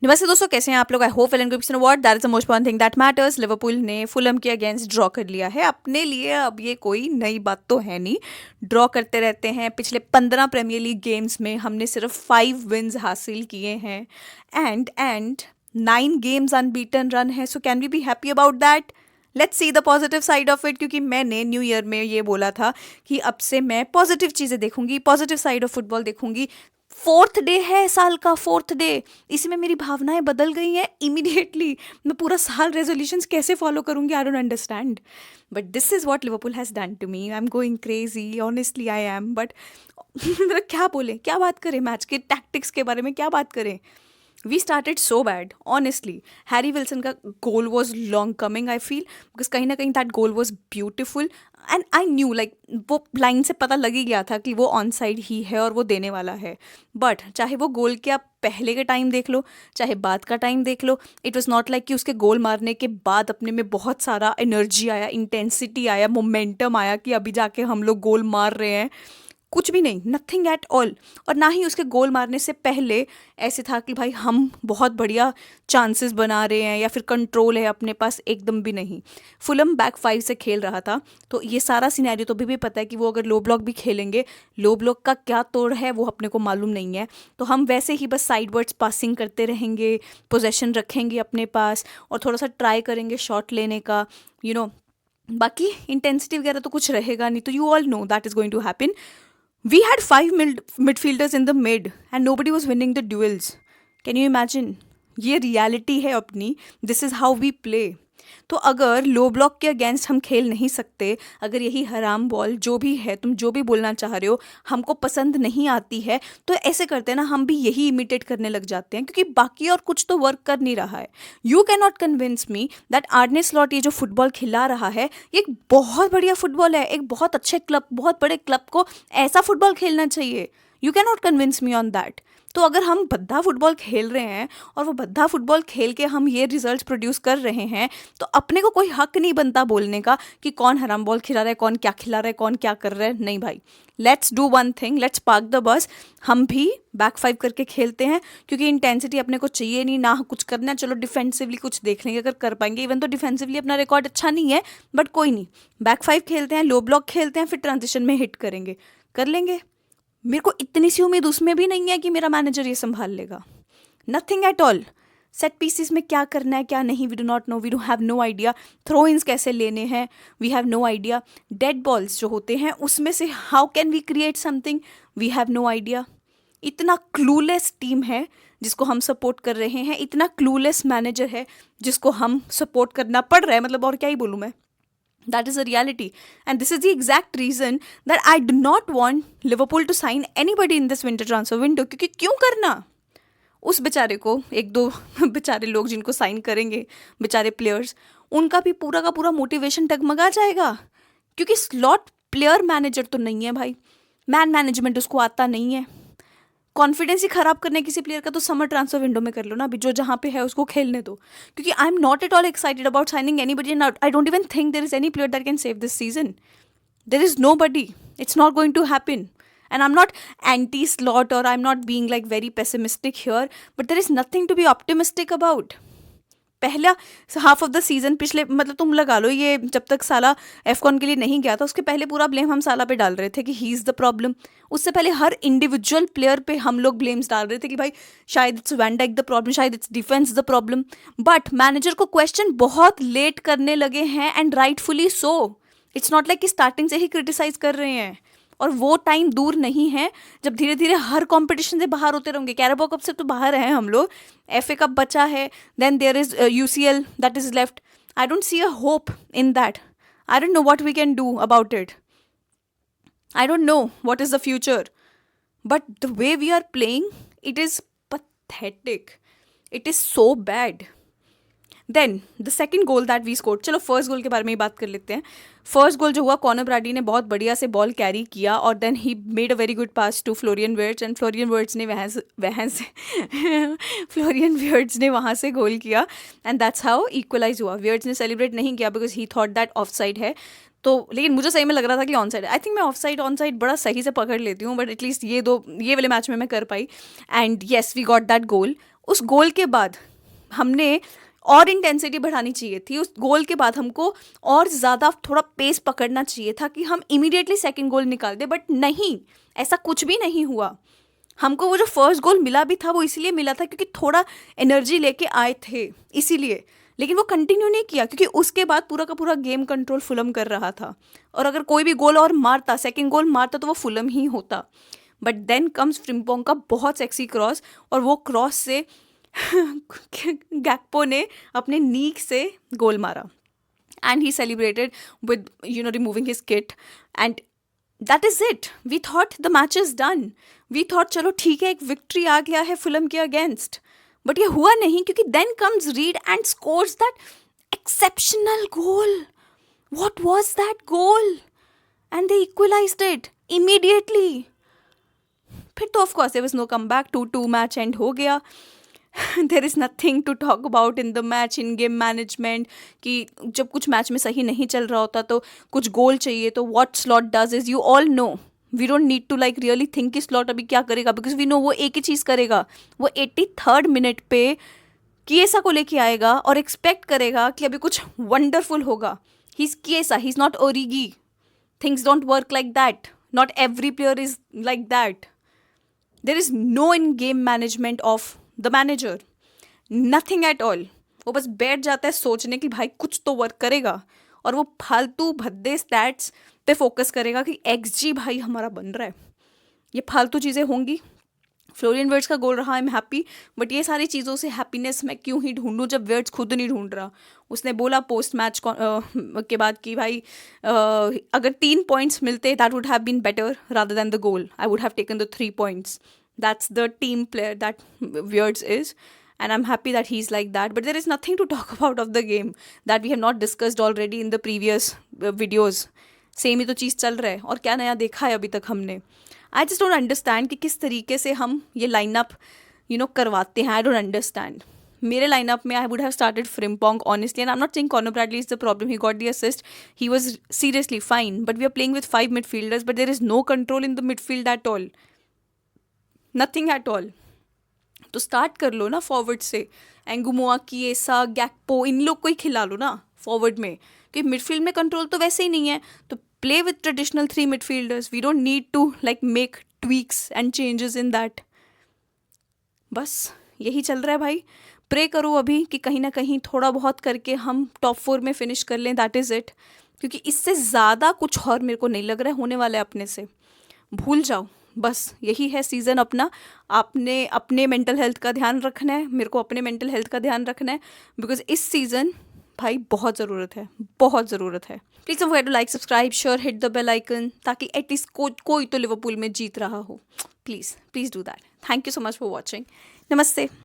नमस्ते दोस्तों, कैसे हैं आप लोग? I hope well and good what that is the most important thing that matters. Liverpool ने फुलहम के अगेंस्ट ड्रॉ कर लिया है अपने लिए। अब ये कोई नई बात तो है नहीं, ड्रॉ करते रहते हैं। पिछले 15 प्रीमियर लीग गेम्स में हमने सिर्फ 5 विन्स हासिल किए हैं एंड 9 गेम्स अनबीटन रन है। So can we be happy about that? Let's see the positive side of it, क्योंकि मैंने न्यू ईयर में ये बोला था कि अब से मैं पॉजिटिव चीज़ें देखूंगी, पॉजिटिव साइड ऑफ फुटबॉल देखूंगी। फोर्थ डे है साल का, फोर्थ डे, इसमें मेरी भावनाएं बदल गई हैं इमीडिएटली। मैं पूरा साल रेजोल्यूशंस कैसे फॉलो करूंगी? I don't understand, but this is what Liverpool has done to me. I am going crazy, honestly I am. But मतलब क्या बोले, क्या बात करें मैच के टैक्टिक्स के बारे में, क्या बात करें? We started so bad honestly. Harry Wilson का goal was long coming, I feel, because कहीं ना कहीं that goal was beautiful and I knew, like वो लाइन से पता लग ही गया था कि वो ऑन साइड ही है और वो देने वाला है। बट चाहे वो गोल के आप पहले के टाइम देख लो, चाहे बाद का टाइम देख लो, इट वॉज नॉट लाइक कि उसके गोल मारने के बाद अपने में बहुत सारा एनर्जी आया, इंटेंसिटी आया, मोमेंटम आया कि अभी जाके हम लोग गोल मार रहे हैं। कुछ भी नहीं, नथिंग एट ऑल। और ना ही उसके गोल मारने से पहले ऐसे था कि भाई हम बहुत बढ़िया चांसेस बना रहे हैं या फिर कंट्रोल है अपने पास, एकदम भी नहीं। फुलम बैक 5 से खेल रहा था, तो ये सारा सिनेरियो तो भी पता है कि वो अगर लो ब्लॉक भी खेलेंगे, लो ब्लॉक का क्या तोड़ है वो अपने को मालूम नहीं है। तो हम वैसे ही बस साइडवर्ड्स पासिंग करते रहेंगे, पोजेशन रखेंगे अपने पास और थोड़ा सा ट्राई करेंगे शॉट लेने का, यू नो। बाकी इंटेंसिटी वगैरह तो कुछ रहेगा नहीं, तो you all know that is going to happen. We had 5 midfielders in the mid and nobody was winning the duels. Can you imagine? ये रियलिटी है अपनी, this is how we play. तो अगर लो ब्लॉक के अगेंस्ट हम खेल नहीं सकते, अगर यही हराम बॉल जो भी है, तुम जो भी बोलना चाह रहे हो, हमको पसंद नहीं आती है, तो ऐसे करते हैं ना, हम भी यही इमिटेट करने लग जाते हैं, क्योंकि बाकी और कुछ तो वर्क कर नहीं रहा है। You can not convince me that आर्ने slot ये जो फुटबॉल खिला रहा है, ये एक बहुत बढ़िया फुटबॉल है। एक बहुत अच्छे क्लब, बहुत बड़े क्लब को ऐसा फुटबॉल खेलना चाहिए। You can not convince me on that. तो अगर हम भद्दा फुटबॉल खेल रहे हैं और वो भद्दा फुटबॉल खेल के हम ये रिजल्ट्स प्रोड्यूस कर रहे हैं, तो अपने को कोई हक नहीं बनता बोलने का कि कौन हराम बॉल खिला रहा है, कौन क्या खिला रहा है, कौन क्या कर रहा है। नहीं भाई, let's do one thing, let's park the bus. हम भी बैक 5 करके खेलते हैं, क्योंकि इंटेंसिटी अपने को चाहिए नहीं ना कुछ करना। चलो डिफेंसिवली कुछ देख लेंगे अगर कर पाएंगे, इवन तो डिफेंसिवली अपना रिकॉर्ड अच्छा नहीं है, बट कोई नहीं, बैक 5 खेलते हैं, लो ब्लॉक खेलते हैं, फिर ट्रांजिशन में हिट करेंगे, कर लेंगे। मेरे को इतनी सी उम्मीद उसमें भी नहीं है कि मेरा मैनेजर ये संभाल लेगा। Nothing at all. Set pieces में क्या करना है क्या नहीं, we do not know, we do have no idea. Throw ins कैसे लेने हैं, we have no idea. Dead balls जो होते हैं उसमें से how can we create something, we have no idea. इतना क्लूलेस टीम है जिसको हम सपोर्ट कर रहे हैं, इतना क्लूलेस मैनेजर है जिसको हम सपोर्ट करना पड़ रहा है, मतलब और क्या ही बोलूँ मैं। That is a reality. And this is the exact reason that I do not want Liverpool to sign anybody in this winter transfer window. क्योंकि क्यों करना? उस बेचारे को, एक दो बेचारे लोग जिनको साइन करेंगे, बेचारे प्लेयर्स, उनका भी पूरा का पूरा मोटिवेशन डगमगा जाएगा। क्योंकि स्लॉट प्लेयर मैनेजर तो नहीं है भाई, मैन मैनेजमेंट उसको आता नहीं है। कॉन्फिडेंस ही खराब करने किसी प्लेयर का तो समर ट्रांसफर विंडो में कर लो ना, अभी जो जहाँ पे है उसको खेलने दो। क्योंकि I am not at all excited about signing anybody and I don't even think there is any player that can save this season. There is nobody, it's not going to happen. And I'm not anti-slot or I'm not being like very pessimistic here, but there is nothing to be optimistic about. पहला half of the season, पिछले मतलब तुम लगा लो, ये जब तक साला Afcon के लिए नहीं गया था उसके पहले पूरा ब्लेम हम साला पे डाल रहे थे कि ही इज़ द प्रॉब्लम। उससे पहले हर इंडिविजुअल प्लेयर पे हम लोग ब्लेम्स डाल रहे थे कि भाई शायद it's Van Dijk the problem, शायद it's defence the problem. But manager को क्वेश्चन बहुत लेट करने लगे हैं and rightfully so. It's not like कि स्टार्टिंग से ही क्रिटिसाइज कर रहे हैं। और वो टाइम दूर नहीं है जब धीरे धीरे हर कंपटीशन से बाहर होते रहेंगे। कैराबो कप से तो बाहर हैं हम लोग, एफए कप बचा है, then there is UCL that is left. I don't see a hope in that. I don't know what we can do about it. I don't know what is the future, but the way we are playing, it is pathetic. It is so bad. Then the second goal that we scored, चलो first goal के बारे में ही बात कर लेते हैं. First goal जो हुआ, कॉनर ब्रैडली ने बहुत बढ़िया से बॉल कैरी किया और then he made a very good pass to Florian Wirtz and Florian Wirtz ने फ्लोरियन वर्ट्ज ने वहाँ से गोल किया एंड दैट्स हाउ इक्वलाइज हुआ. वर्ट्ज ने सेलिब्रेट नहीं किया because he thought that of side है, तो लेकिन मुझे सही में लग रहा था कि ऑन साइड. आई थिंक मैं ऑफ साइड ऑन साइड बड़ा सही से पकड़ लेती हूँ, बट एटलीस्ट ये वाले मैच में मैं कर पाई and yes we got that goal. उस गोल के बाद हमने और इंटेंसिटी बढ़ानी चाहिए थी. उस गोल के बाद हमको और ज़्यादा थोड़ा पेस पकड़ना चाहिए था कि हम इमीडिएटली सेकंड गोल निकाल दे, बट नहीं, ऐसा कुछ भी नहीं हुआ. हमको वो जो फर्स्ट गोल मिला भी था वो इसीलिए मिला था क्योंकि थोड़ा एनर्जी लेके आए थे इसीलिए, लेकिन वो कंटिन्यू नहीं किया क्योंकि उसके बाद पूरा का पूरा गेम कंट्रोल फुलम कर रहा था. और अगर कोई भी गोल और मारता, सेकंड गोल मारता, तो वो फुलम ही होता. बट देन कम्स फ्रिम्पोंग का बहुत सेक्सी क्रॉस और वो क्रॉस से गैक्पो ने अपने नीक से गोल मारा and he celebrated with removing his kit and that is it. We thought the match is done. We thought चलो ठीक है, एक विक्ट्री आ गया है फुलम के अगेंस्ट, बट ये हुआ नहीं क्योंकि then comes Reed and scores that exceptional goal. What was that goal? And they equalised it immediately. फिर तो of course there was no comeback. 2-2 match and हो गया. There is nothing to talk about in the match, in game management, कि जब कुछ match में सही नहीं चल रहा होता तो कुछ गोल चाहिए, तो what Slot does is, you all know, we don't need to like really think कि स्लॉट अभी क्या करेगा, बिकॉज वी नो वो एक ही चीज़ करेगा. वो 83rd मिनट पे किएसा को लेके आएगा और एक्सपेक्ट करेगा कि अभी कुछ वंडरफुल होगा. He is Chiesa, he is not Origi. Things don't work like that. Not every player is like that. There is no in game management of the manager, nothing at all. वो बस बैठ जाता है सोचने कि भाई कुछ तो वर्क करेगा और वो फालतू भद्दे स्टैट्स पे फोकस करेगा कि XG भाई हमारा बन रहा है. ये फालतू चीज़ें होंगी. फ्लोरियन वर्ट्ज का गोल रहा, आई एम हैप्पी, बट ये सारी चीज़ों से हैप्पीनेस मैं क्यों ही ढूंढूं जब वर्ट्ज खुद नहीं ढूंढ रहा. उसने बोला पोस्ट मैच के बाद कि भाई अगर 3 पॉइंट्स मिलते that would have been better rather than the goal. I would have taken the 3 points. That's the team player that Wirtz is, and I'm happy that he's like that. But there is nothing to talk about of the game that we have not discussed already in the previous videos. Same ही तो चीज़ चल रहा है और क्या नया देखा है अभी तक हमने. आई जस्ट डोंट अंडरस्टैंड कि किस तरीके से हम ये लाइनअप करवाते हैं. I don't understand. मेरे लाइनअप में I would have started Frimpong honestly, and I am not saying Conor Bradley is the problem. He got the assist, he was seriously fine, but we are playing with 5 midfielders, but there is no control in the midfield at all. Nothing at all. तो start कर लो ना forward से. एंगुमोआ, किएसा, गैक्पो, इन लोग को ही खिला लो ना forward में, क्योंकि मिडफील्ड में कंट्रोल तो वैसे ही नहीं है. तो play with traditional 3 midfielders. We don't need to like make tweaks and changes in that. बस यही चल रहा है भाई. प्रे करो अभी कि कहीं ना कहीं थोड़ा बहुत करके हम टॉप 4 में फिनिश कर लें. That is it. क्योंकि इससे ज़्यादा कुछ और मेरे को नहीं लग रहा है होने वाला है अपने से. भूल जाओ, बस यही है सीज़न अपना. आपने अपने मेंटल हेल्थ का ध्यान रखना है, मेरे को अपने मेंटल हेल्थ का ध्यान रखना है, बिकॉज इस सीज़न भाई बहुत ज़रूरत है, बहुत ज़रूरत है. Please don't forget to like, subscribe, share, hit the bell icon, ताकि एटलीस्ट कोई तो लिवरपूल में जीत रहा हो. Please do that. Thank you so much for watching. नमस्ते.